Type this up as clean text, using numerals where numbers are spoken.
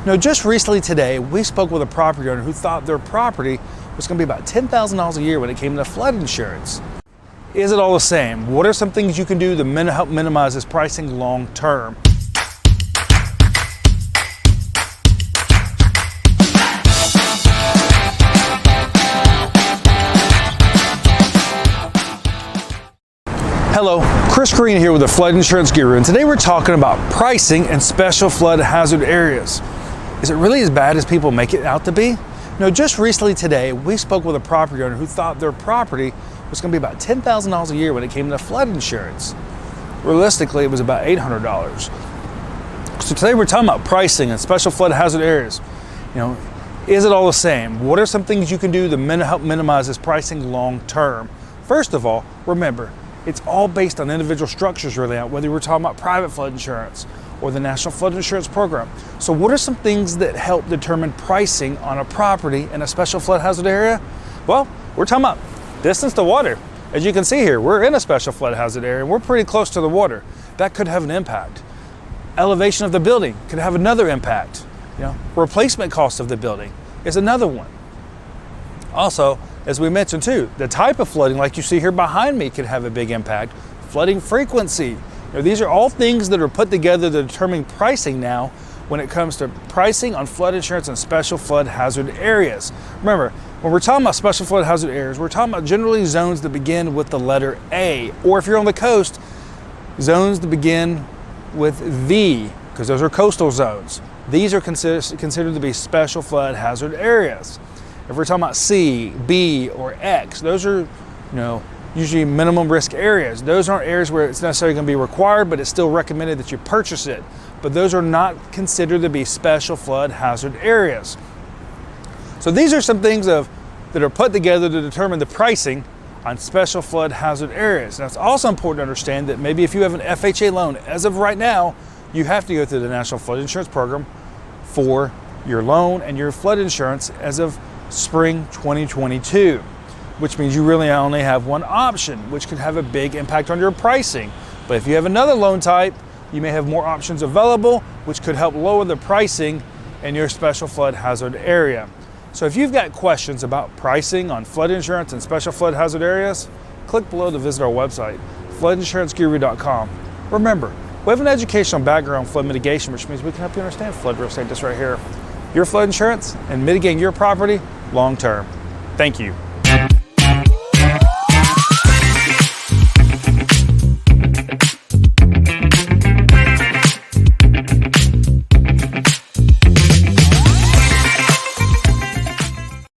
Just recently today, we spoke with a property owner who thought their property was going to be about $10,000 a year when it came to flood insurance. Is it all the same? What are some things you can do to help minimize this pricing long term? Hello, Chris Green here with the Flood Insurance Guru, and today we're talking about pricing in special flood hazard areas. Is it really as bad as people make it out to be? Just recently today, we spoke with a property owner who thought their property was going to be about $10,000 a year when it came to flood insurance. Realistically, it was about $800. So today we're talking about pricing in special flood hazard areas. Is it all the same? What are some things you can do to help minimize this pricing long term? First of all, remember, it's all based on individual structures really, whether we're talking about private flood insurance or the National Flood Insurance Program. So what are some things that help determine pricing on a property in a special flood hazard area? Well, we're talking about distance to water. As you can see here, we're in a special flood hazard area and we're pretty close to the water. That could have an impact. Elevation of the building could have another impact. Replacement cost of the building is another one. Also, as we mentioned too, the type of flooding like you see here behind me could have a big impact. Flooding frequency. These are all things that are put together to determine pricing now when it comes to pricing on flood insurance in special flood hazard areas. Remember, when we're talking about special flood hazard areas, we're talking about generally zones that begin with the letter A, or if you're on the coast, zones that begin with V, because those are coastal zones. These are considered to be special flood hazard areas. If we're talking about C, B, or X, those are, usually minimum risk areas. Those aren't areas where it's necessarily going to be required, but it's still recommended that you purchase it. But those are not considered to be special flood hazard areas. So these are some things that are put together to determine the pricing on special flood hazard areas. Now it's also important to understand that maybe if you have an FHA loan, as of right now, you have to go through the National Flood Insurance Program for your loan and your flood insurance as of spring 2022, which means you really only have one option, which could have a big impact on your pricing. But if you have another loan type, you may have more options available, which could help lower the pricing in your special flood hazard area. So if you've got questions about pricing on flood insurance in special flood hazard areas, click below to visit our website, floodinsuranceguru.com. Remember, we have an educational background on flood mitigation, which means we can help you understand flood risk like this right here. Your flood insurance and mitigating your property long term. Thank you.